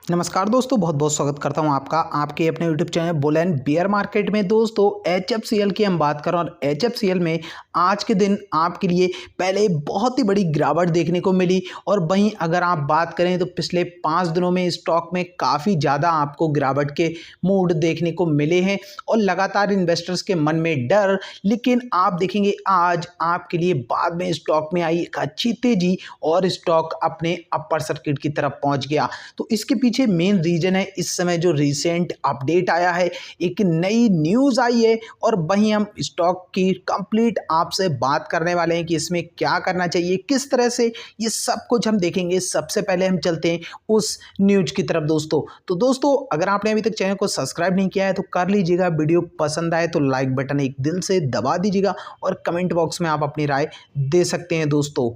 नमस्कार दोस्तों, बहुत बहुत स्वागत करता हूं आपका आपके अपने YouTube channel bull and beer market में। दोस्तों एचएफसीएल की हम बात करें और एचएफसीएल में आज के दिन आपके लिए पहले बहुत ही बड़ी गिरावट देखने को मिली और वहीं अगर आप बात करें तो पिछले 5 दिनों में स्टॉक में काफ़ी ज़्यादा आपको गिरावट के मूड देखने को मिले हैं और लगातार इन्वेस्टर्स के मन में डर। लेकिन आप देखेंगे आज आपके लिए बाद में स्टॉक में आई एक अच्छी तेजी और स्टॉक अपने अपर सर्किट की तरफ पहुंच गया। तो इसके पीछे मेन रीजन है इस समय जो रिसेंट अपडेट आया है, एक नई न्यूज़ आई है और वहीं हम स्टॉक की कंप्लीट आपसे बात करने वाले हैं कि इसमें क्या करना चाहिए, किस तरह से ये सब कुछ हम देखेंगे। सबसे पहले हम चलते हैं उस न्यूज़ की तरफ दोस्तों। तो दोस्तों अगर आपने अभी तक चैनल को सब्सक्राइब नहीं किया है तो कर लीजिएगा, वीडियो पसंद आए तो लाइक बटन एक दिल से दबा दीजिएगा और कमेंट बॉक्स में आप अपनी राय दे सकते हैं दोस्तों।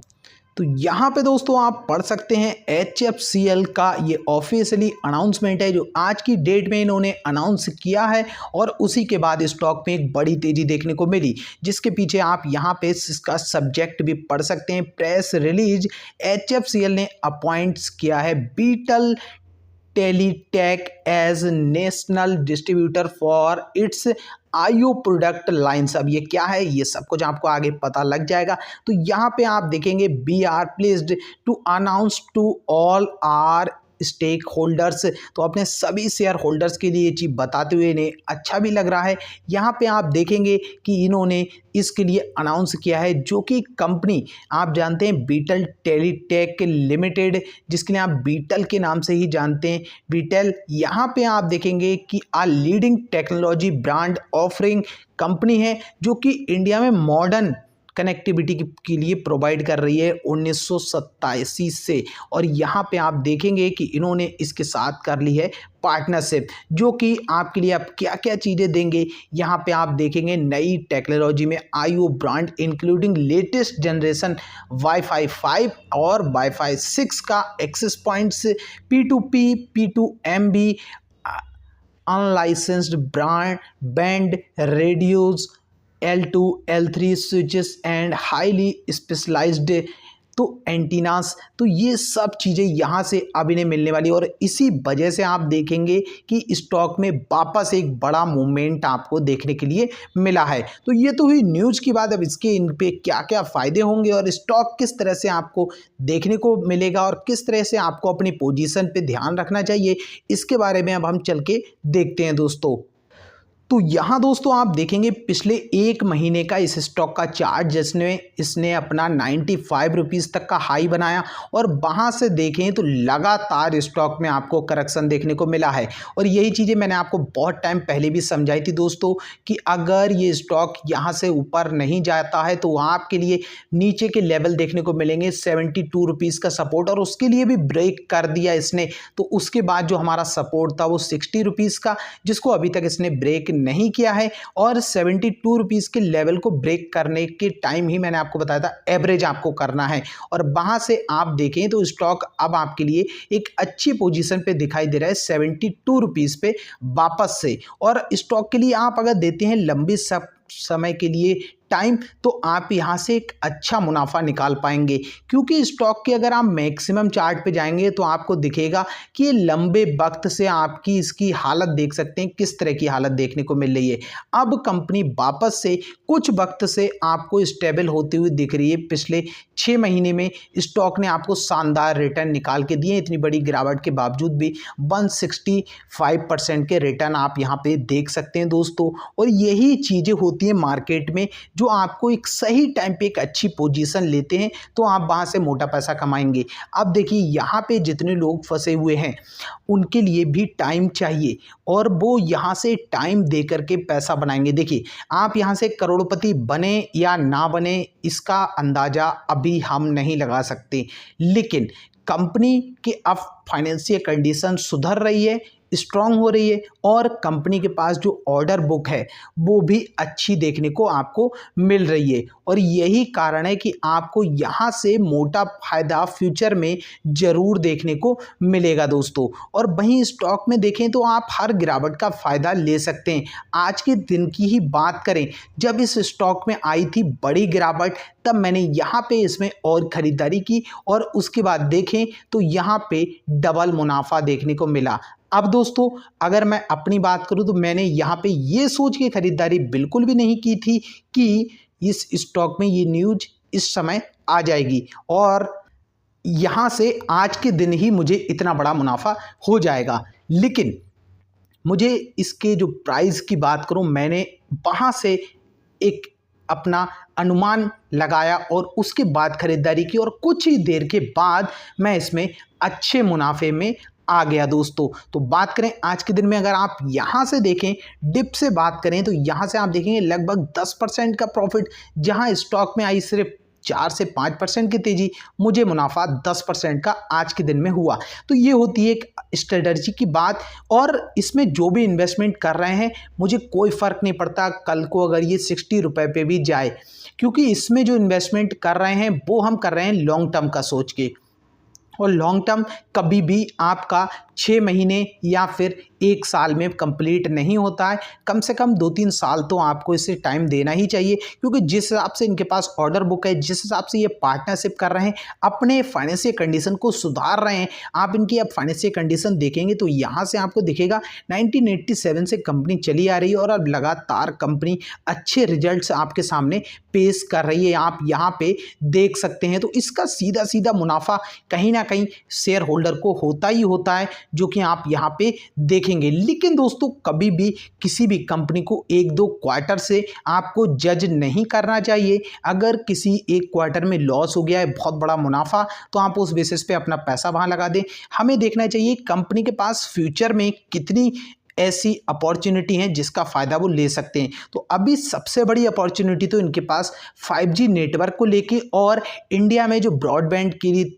तो यहाँ पे दोस्तों आप पढ़ सकते हैं एचएफसीएल का ये ऑफिशियली अनाउंसमेंट है जो आज की डेट में इन्होंने अनाउंस किया है और उसी के बाद स्टॉक में एक बड़ी तेजी देखने को मिली, जिसके पीछे आप यहाँ पे इसका सब्जेक्ट भी पढ़ सकते हैं। प्रेस रिलीज, एचएफसीएल ने अपॉइंट्स किया है Beetel Teletech as national distributor for its IO product lines. अब ये क्या है ये सब कुछ आपको आगे पता लग जाएगा। तो यहाँ पे आप देखेंगे we are pleased to announce to all our stakeholders. तो अपने सभी शेयर होल्डर्स के लिए ये चीज़ बताते हुए इन्हें अच्छा भी लग रहा है। यहाँ पे आप देखेंगे कि इन्होंने इसके लिए अनाउंस किया है जो कि कंपनी आप जानते हैं बीटल टेलीटेक लिमिटेड, जिसके लिए आप बीटल के नाम से ही जानते हैं। बीटल यहाँ पे आप देखेंगे कि a leading technology brand offering company है जो कि इंडिया में मॉडर्न कनेक्टिविटी के लिए प्रोवाइड कर रही है 1987 से। और यहाँ पे आप देखेंगे कि इन्होंने इसके साथ कर ली है पार्टनरशिप, जो कि आपके लिए आप क्या क्या चीज़ें देंगे। यहाँ पे आप देखेंगे नई टेक्नोलॉजी में IO brand including latest generation WiFi 5 और वाईफाई 6 का access points, P2P P2MB unlicensed brand band radios, L2 L3 switches and highly specialised तो एंटीनास। तो ये सब चीज़ें यहाँ से अब इन्हें मिलने वाली और इसी वजह से आप देखेंगे कि स्टॉक में वापस एक बड़ा मूवमेंट आपको देखने के लिए मिला है। तो ये तो हुई न्यूज़ की बात। अब इसके इन पे क्या क्या फ़ायदे होंगे और स्टॉक किस तरह से आपको देखने को मिलेगा और किस तरह से आपको अपनी पोजीशन पे ध्यान रखना चाहिए, इसके बारे में अब हम चल के देखते हैं दोस्तों। तो यहाँ दोस्तों आप देखेंगे पिछले एक महीने का इस स्टॉक का चार्ट, जिसने इसने अपना 95 रुपीज़ तक का हाई बनाया और वहाँ से देखें तो लगातार स्टॉक में आपको करेक्शन देखने को मिला है। और यही चीज़ें मैंने आपको बहुत टाइम पहले भी समझाई थी दोस्तों कि अगर ये स्टॉक यहाँ से ऊपर नहीं जाता है तो आपके लिए नीचे के लेवल देखने को मिलेंगे 72 रुपीज़ का सपोर्ट, और उसके लिए भी ब्रेक कर दिया इसने। तो उसके बाद जो हमारा सपोर्ट था वो 60 रुपीज़ का, जिसको अभी तक इसने ब्रेक नहीं किया है। और 72 रुपीज़ के लेवल को ब्रेक करने के टाइम ही मैंने आपको बताया था एवरेज आपको करना है, और वहां से आप देखें तो स्टॉक अब आपके लिए एक अच्छी पोजीशन पे दिखाई दे रहा है 72 रुपीज़ पे वापस से। और स्टॉक के लिए आप अगर देते हैं लंबी समय के लिए टाइम तो आप यहाँ से एक अच्छा मुनाफा निकाल पाएंगे, क्योंकि स्टॉक के अगर आप मैक्सिमम चार्ट पे जाएंगे तो आपको दिखेगा कि ये लंबे वक्त से आपकी इसकी हालत देख सकते हैं किस तरह की हालत देखने को मिल रही है। अब कंपनी वापस से कुछ वक्त से आपको स्टेबल होती हुई दिख रही है। पिछले 6 महीने में स्टॉक ने आपको शानदार रिटर्न निकाल के दिए। इतनी बड़ी गिरावट के बावजूद भी 165% के रिटर्न आप यहाँ पे देख सकते हैं दोस्तों। और यही चीज़ें होती हैं मार्केट में, जो आपको एक सही टाइम पे एक अच्छी पोजीशन लेते हैं तो आप वहाँ से मोटा पैसा कमाएंगे। अब देखिए यहाँ पे जितने लोग फंसे हुए हैं उनके लिए भी टाइम चाहिए और वो यहाँ से टाइम दे करके पैसा बनाएंगे। देखिए आप यहाँ से करोड़पति बने या ना बने इसका अंदाज़ा अभी हम नहीं लगा सकते, लेकिन कंपनी की अब फाइनेंशियल कंडीशन सुधर रही है, स्ट्रांग हो रही है और कंपनी के पास जो ऑर्डर बुक है वो भी अच्छी देखने को आपको मिल रही है और यही कारण है कि आपको यहाँ से मोटा फायदा फ्यूचर में ज़रूर देखने को मिलेगा दोस्तों। और वहीं स्टॉक में देखें तो आप हर गिरावट का फ़ायदा ले सकते हैं। आज के दिन की ही बात करें, जब इस स्टॉक में आई थी बड़ी गिरावट, तब मैंने यहाँ पे इसमें और ख़रीदारी की और उसके बाद देखें तो यहाँ पे डबल मुनाफा देखने को मिला। अब दोस्तों अगर मैं अपनी बात करूं तो मैंने यहाँ पे ये सोच के ख़रीदारी बिल्कुल भी नहीं की थी कि इस स्टॉक में ये न्यूज़ इस समय आ जाएगी और यहाँ से आज के दिन ही मुझे इतना बड़ा मुनाफा हो जाएगा। लेकिन मुझे इसके जो प्राइस की बात करूं, मैंने वहाँ से एक अपना अनुमान लगाया और उसके बाद ख़रीदारी की और कुछ ही देर के बाद मैं इसमें अच्छे मुनाफे में आ गया दोस्तों। तो बात करें आज के दिन में, अगर आप यहाँ से देखें, डिप से बात करें तो यहाँ से आप देखेंगे लगभग 10% का प्रॉफिट, जहाँ स्टॉक में आई सिर्फ 4 से 5% की तेज़ी, मुझे मुनाफा 10% का आज के दिन में हुआ। तो ये होती है एक स्ट्रेटजी की बात और इसमें जो भी इन्वेस्टमेंट कर रहे हैं मुझे कोई फ़र्क नहीं पड़ता कल को अगर ये 60 रुपये पे भी जाए, क्योंकि इसमें जो इन्वेस्टमेंट कर रहे हैं वो हम कर रहे हैं लॉन्ग टर्म का सोच के। और लॉन्ग टर्म कभी भी आपका 6 महीने या फिर 1 साल में कंप्लीट नहीं होता है, कम से कम 2-3 साल तो आपको इसे टाइम देना ही चाहिए, क्योंकि जिस हिसाब से इनके पास ऑर्डर बुक है, जिस हिसाब से ये पार्टनरशिप कर रहे हैं, अपने फाइनेंशियल कंडीशन को सुधार रहे हैं। आप इनकी अब फाइनेंशियल कंडीशन देखेंगे तो यहाँ से आपको दिखेगा 1987 से कंपनी चली आ रही है और अब लगातार कंपनी अच्छे रिजल्ट्स आपके सामने पेश कर रही है, आप यहाँ पे देख सकते हैं। तो इसका सीधा सीधा मुनाफा कहीं ना कहीं शेयर होल्डर को होता ही होता है, जो कि आप यहाँ पे देखेंगे। लेकिन दोस्तों कभी भी किसी भी कंपनी को 1-2 क्वार्टर से आपको जज नहीं करना चाहिए। अगर किसी एक क्वार्टर में लॉस हो गया है, बहुत बड़ा मुनाफा, तो आप उस बेसिस पे अपना पैसा वहाँ लगा दें। हमें देखना चाहिए कंपनी के पास फ्यूचर में कितनी ऐसी अपॉर्चुनिटी हैं जिसका फ़ायदा वो ले सकते हैं। तो अभी सबसे बड़ी अपॉर्चुनिटी तो इनके पास 5G नेटवर्क को लेके और इंडिया में जो ब्रॉडबैंड की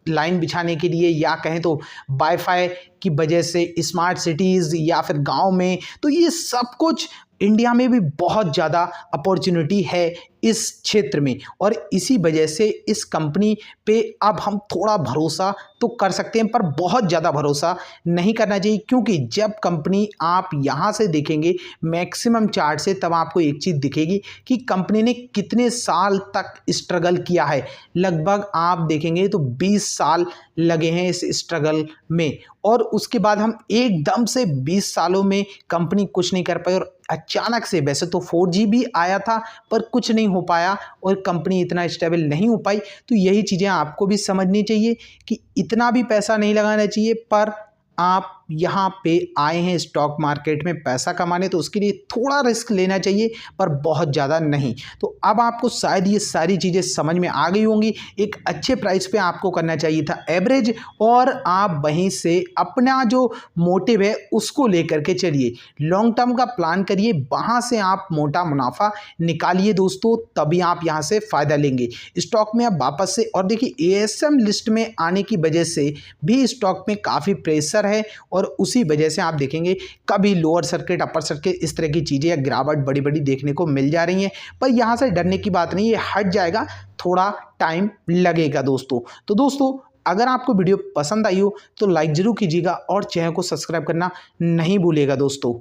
लाइन बिछाने के लिए या कहें तो वाईफाई की वजह से स्मार्ट सिटीज़ या फिर गांव में, तो ये सब कुछ इंडिया में भी बहुत ज़्यादा अपॉर्चुनिटी है इस क्षेत्र में और इसी वजह से इस कंपनी पे अब हम थोड़ा भरोसा तो कर सकते हैं, पर बहुत ज़्यादा भरोसा नहीं करना चाहिए, क्योंकि जब कंपनी आप यहाँ से देखेंगे मैक्सिमम चार्ट से, तब आपको एक चीज़ दिखेगी कि कंपनी ने कितने साल तक स्ट्रगल किया है। लगभग आप देखेंगे तो 20 साल लगे हैं इस स्ट्रगल में और उसके बाद हम एकदम से 20 सालों में कंपनी कुछ नहीं कर पाई और अचानक से, वैसे तो 4G भी आया था पर कुछ नहीं हो पाया और कंपनी इतना स्टेबल नहीं हो पाई। तो यही चीज़ें आपको भी समझनी चाहिए कि इतना भी पैसा नहीं लगाना चाहिए, पर आप यहाँ पे आए हैं स्टॉक मार्केट में पैसा कमाने, तो उसके लिए थोड़ा रिस्क लेना चाहिए पर बहुत ज़्यादा नहीं। तो अब आपको शायद ये सारी चीज़ें समझ में आ गई होंगी। एक अच्छे प्राइस पे आपको करना चाहिए था एवरेज और आप वहीं से अपना जो मोटिव है उसको लेकर के चलिए, लॉन्ग टर्म का प्लान करिए, वहाँ से आप मोटा मुनाफा निकालिए दोस्तों, तभी आप यहाँ से फ़ायदा लेंगे स्टॉक में। अब वापस से और देखिए ASM लिस्ट में आने की वजह से भी स्टॉक में काफ़ी प्रेशर है और उसी वजह से आप देखेंगे कभी लोअर सर्किट अपर सर्किट इस तरह की चीज़ें या गिरावट बड़ी बड़ी देखने को मिल जा रही हैं, पर यहाँ से डरने की बात नहीं, ये हट जाएगा, थोड़ा टाइम लगेगा दोस्तों। तो दोस्तों अगर आपको वीडियो पसंद आई हो तो लाइक ज़रूर कीजिएगा और चैनल को सब्सक्राइब करना नहीं भूलिएगा दोस्तों।